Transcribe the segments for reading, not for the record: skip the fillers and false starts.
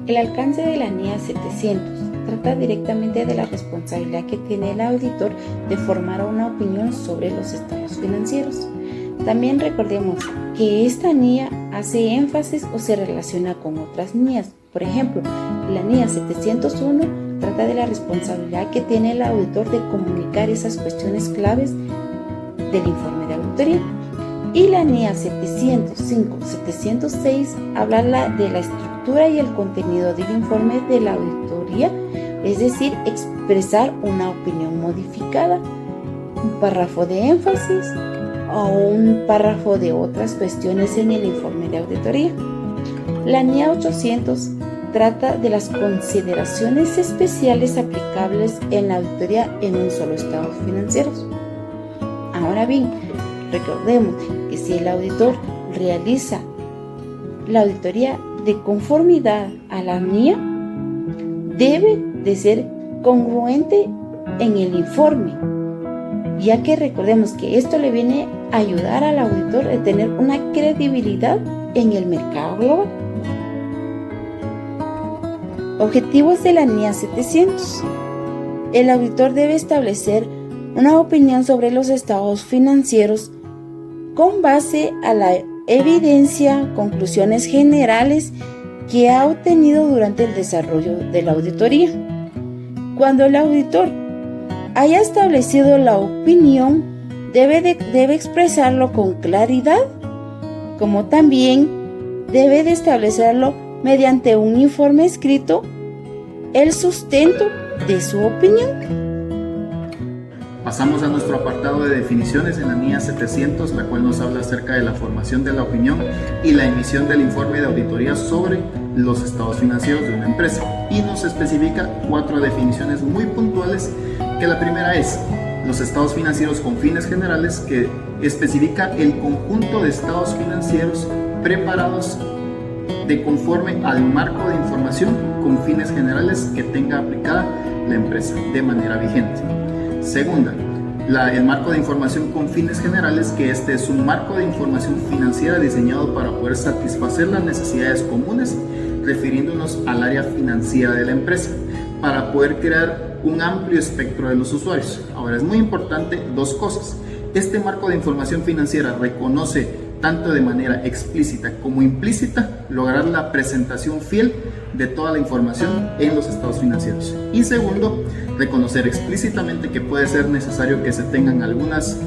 El alcance de la NIA 700 trata directamente de la responsabilidad que tiene el auditor de formar una opinión sobre los estados financieros. También recordemos que esta NIA hace énfasis o se relaciona con otras NIAs. Por ejemplo, la NIA 701 trata de la responsabilidad que tiene el auditor de comunicar esas cuestiones claves del informe de auditoría. Y la NIA 705-706 habla de la estructura y el contenido del informe de la auditoría, es decir, expresar una opinión modificada, un párrafo de énfasis o un párrafo de otras cuestiones en el informe de auditoría. La NIA 800 trata de las consideraciones especiales aplicables en la auditoría en un solo estado financiero. Ahora bien, recordemos que si el auditor realiza la auditoría de conformidad a la NIA, debe de ser congruente en el informe, ya que recordemos que esto le viene a ayudar al auditor a tener una credibilidad en el mercado global. Objetivos de la NIA 700. El auditor debe establecer una opinión sobre los estados financieros con base a la evidencia, conclusiones generales que ha obtenido durante el desarrollo de la auditoría. Cuando el auditor haya establecido la opinión, debe expresarlo con claridad, como también debe de establecerlo mediante un informe escrito, el sustento de su opinión. Pasamos a nuestro apartado de definiciones en la NIA 700, la cual nos habla acerca de la formación de la opinión y la emisión del informe de auditoría sobre los estados financieros de una empresa, y nos especifica 4 definiciones muy puntuales, que la primera es los estados financieros con fines generales, que especifica el conjunto de estados financieros preparados de conforme al marco de información con fines generales que tenga aplicada la empresa de manera vigente. Segunda, el marco de información con fines generales, que este es un marco de información financiera diseñado para poder satisfacer las necesidades comunes, refiriéndonos al área financiera de la empresa, para poder crear un amplio espectro de los usuarios. Ahora, es muy importante 2 cosas. Este marco de información financiera reconoce tanto de manera explícita como implícita lograr la presentación fiel de toda la información en los estados financieros. Y segundo, reconocer explícitamente que puede ser necesario que se tengan algunas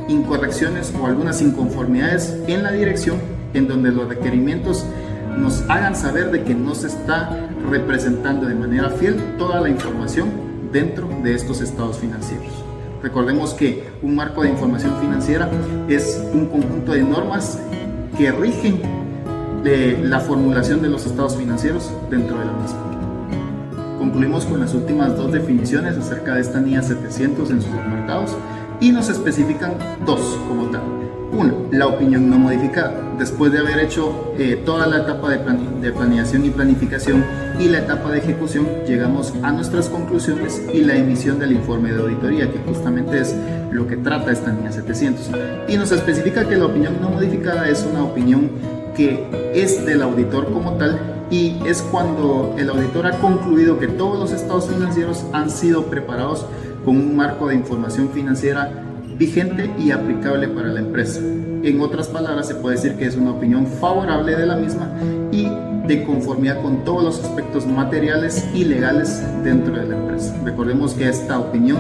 incorrecciones o algunas inconformidades en la dirección, en donde los requerimientos nos hagan saber de que no se está representando de manera fiel toda la información dentro de estos estados financieros. Recordemos que un marco de información financiera es un conjunto de normas que rigen la formulación de los estados financieros dentro de la misma. Concluimos con las últimas 2 definiciones acerca de esta NIA 700 en sus apartados, y nos especifican 2 como tal. 1. La opinión no modificada. Después de haber hecho toda la etapa de planeación y planificación y la etapa de ejecución, llegamos a nuestras conclusiones y la emisión del informe de auditoría, que justamente es lo que trata esta NIA 700. Y nos especifica que la opinión no modificada es una opinión que es del auditor como tal, y es cuando el auditor ha concluido que todos los estados financieros han sido preparados con un marco de información financiera vigente y aplicable para la empresa. En otras palabras, se puede decir que es una opinión favorable de la misma y de conformidad con todos los aspectos materiales y legales dentro de la empresa. Recordemos que esta opinión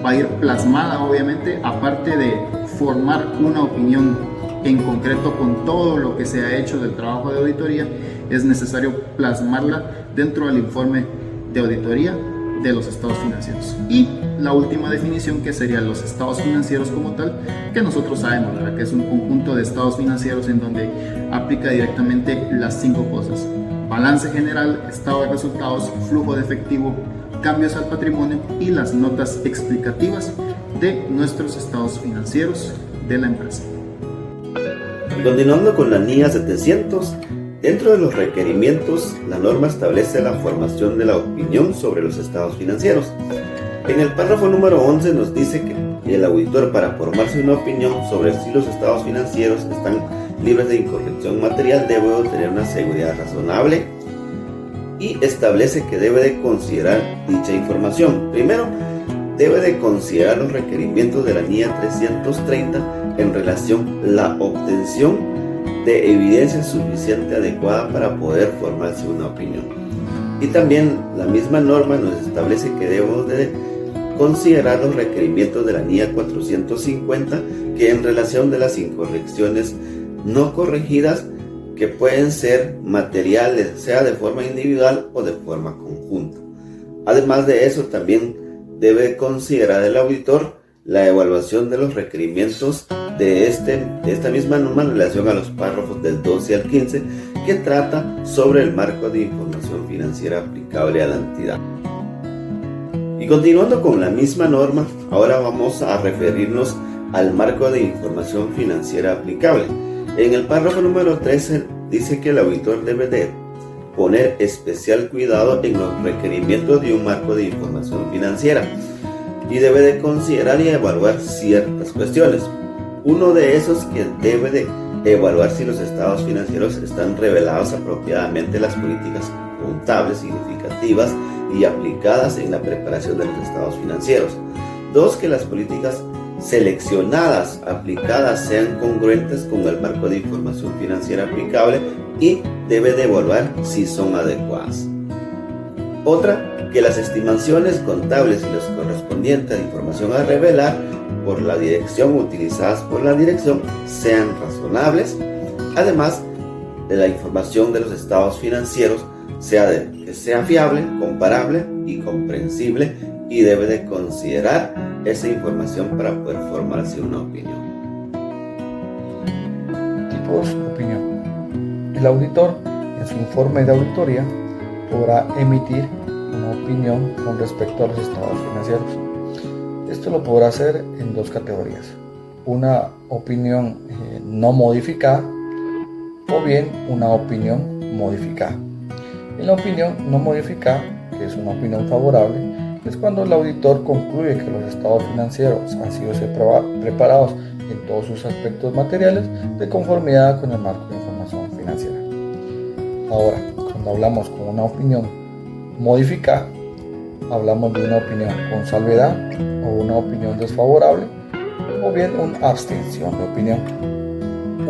va a ir plasmada, obviamente, aparte de formar una opinión en concreto con todo lo que se ha hecho del trabajo de auditoría, es necesario plasmarla dentro del informe de auditoría de los estados financieros. Y la última definición, que serían los estados financieros como tal, que nosotros sabemos, ¿verdad?, que es un conjunto de estados financieros en donde aplica directamente las 5 cosas: balance general, estado de resultados, flujo de efectivo, cambios al patrimonio y las notas explicativas de nuestros estados financieros de la empresa. Continuando con la NIA 700, dentro de los requerimientos, la norma establece la formación de la opinión sobre los estados financieros. En el párrafo número 11 nos dice que el auditor, para formarse una opinión sobre si los estados financieros están libres de incorrección material, debe tener una seguridad razonable y establece que debe de considerar dicha información. Primero, debe de considerar los requerimientos de la NIA 330 en relación a la obtención de evidencia suficiente adecuada para poder formarse una opinión. Y también la misma norma nos establece que debemos de considerar los requerimientos de la NIA 450 que en relación de las incorrecciones no corregidas que pueden ser materiales, sea de forma individual o de forma conjunta. Además de eso, también debe considerar el auditor la evaluación de los requerimientos de esta misma norma en relación a los párrafos del 12 al 15 que trata sobre el marco de información financiera aplicable a la entidad. Y continuando con la misma norma, ahora vamos a referirnos al marco de información financiera aplicable. En el párrafo número 13 dice que el auditor debe de poner especial cuidado en los requerimientos de un marco de información financiera y debe de considerar y evaluar ciertas cuestiones. Uno de esos que debe de evaluar si los estados financieros están revelados apropiadamente las políticas contables significativas y aplicadas en la preparación de los estados financieros. 2, que las políticas seleccionadas aplicadas sean congruentes con el marco de información financiera aplicable y debe de evaluar si son adecuadas. Otra, que las estimaciones contables y los correspondientes a información a revelar por la dirección utilizadas por la dirección sean razonables, además de la información de los estados financieros que sea fiable, comparable y comprensible, y debe de considerar esa información para poder formarse una opinión. Tipos de opinión. El auditor, en su informe de auditoría, podrá emitir una opinión con respecto a los estados financieros. Esto lo podrá hacer en 2 categorías: una opinión no modificada o bien una opinión modificada. En la opinión no modificada, que es una opinión favorable, es cuando el auditor concluye que los estados financieros han sido preparados en todos sus aspectos materiales de conformidad con el marco de información financiera. Ahora, cuando hablamos con una opinión modificada, hablamos de una opinión con salvedad o una opinión desfavorable o bien una abstención de opinión.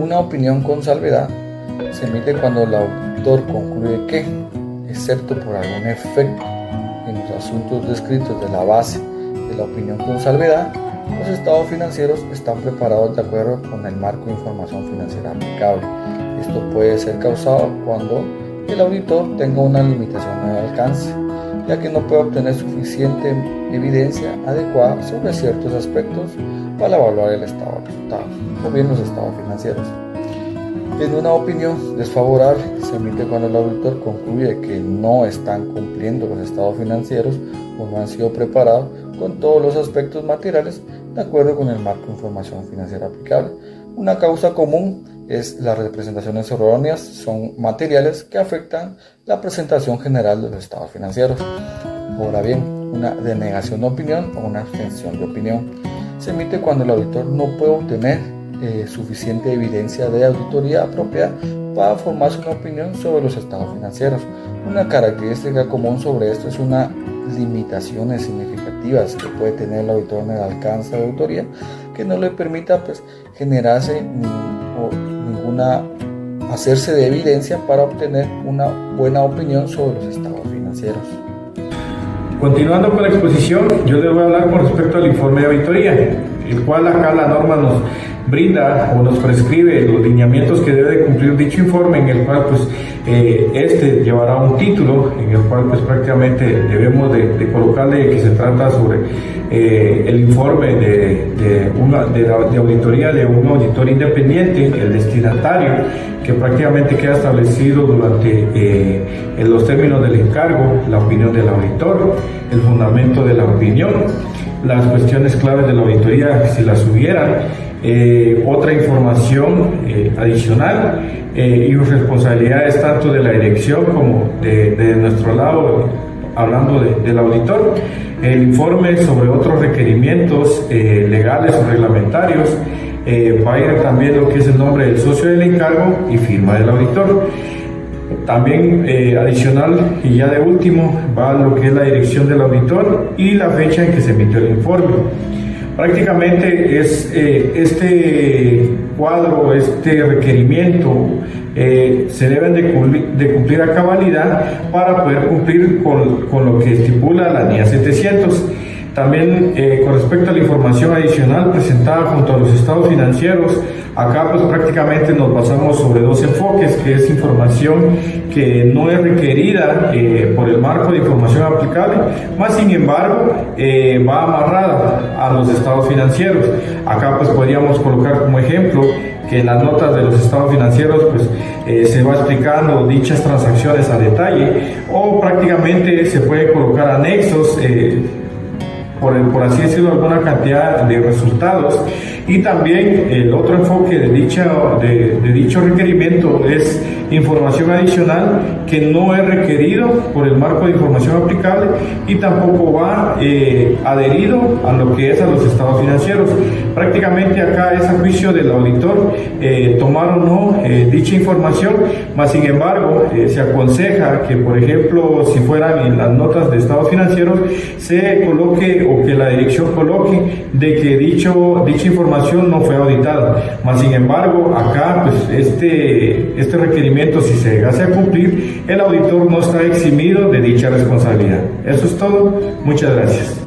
Una opinión con salvedad se emite cuando el auditor concluye que, excepto por algún efecto en los asuntos descritos de la base de la opinión con salvedad, los estados financieros están preparados de acuerdo con el marco de información financiera aplicable. Esto puede ser causado cuando el auditor tenga una limitación de alcance, ya que no puede obtener suficiente evidencia adecuada sobre ciertos aspectos para evaluar el estado de resultados o bien los estados financieros. En una opinión desfavorable se emite cuando el auditor concluye que no están cumpliendo los estados financieros o no han sido preparados con todos los aspectos materiales de acuerdo con el marco de información financiera aplicable. Una causa común es las representaciones erróneas, son materiales que afectan la presentación general de los estados financieros. Ahora bien, una denegación de opinión o una abstención de opinión se emite cuando el auditor no puede obtener suficiente evidencia de auditoría apropiada para formarse una opinión sobre los estados financieros. Una característica común sobre esto es una limitaciones significativas que puede tener el auditor en el alcance de auditoría que no le permita generarse ninguna hacerse de evidencia para obtener una buena opinión sobre los estados financieros. Continuando con la exposición, yo les voy a hablar con respecto al informe de auditoría, el cual acá la norma nos brinda o nos prescribe los lineamientos que debe cumplir dicho informe, en el cual pues este llevará un título en el cual pues prácticamente debemos de colocarle que se trata sobre el informe de auditoría de un auditor independiente, el destinatario, que prácticamente queda establecido durante en los términos del encargo, la opinión del auditor, el fundamento de la opinión, las cuestiones claves de la auditoría si las hubieran, otra información adicional y responsabilidades tanto de la dirección como de nuestro lado, hablando del auditor, el informe sobre otros requerimientos legales o reglamentarios, va a ir también lo que es el nombre del socio del encargo y firma del auditor. También adicional y ya de último va lo que es la dirección del auditor y la fecha en que se emitió el informe. Prácticamente es este cuadro, este requerimiento se deben de cumplir a cabalidad para poder cumplir con lo que estipula la NIA 700. También con respecto a la información adicional presentada junto a los estados financieros, acá pues prácticamente nos basamos sobre dos enfoques, que es información que no es requerida por el marco de información aplicable, más sin embargo va amarrada a los estados financieros. Acá pues podríamos colocar como ejemplo que en las notas de los estados financieros pues se va explicando dichas transacciones a detalle, o prácticamente se puede colocar anexos por así decirlo, alguna cantidad de resultados. Y también el otro enfoque de dicho requerimiento es información adicional que no es requerido por el marco de información aplicable y tampoco va adherido a lo que es a los estados financieros. Prácticamente acá es a juicio del auditor tomar o no dicha información, mas sin embargo se aconseja que, por ejemplo, si fueran en las notas de estados financieros, se coloque o que la dirección coloque de que dicha información no fue auditada. Mas sin embargo, acá pues este requerimiento, si se llegase a cumplir, el auditor no está eximido de dicha responsabilidad. Eso es todo. Muchas gracias.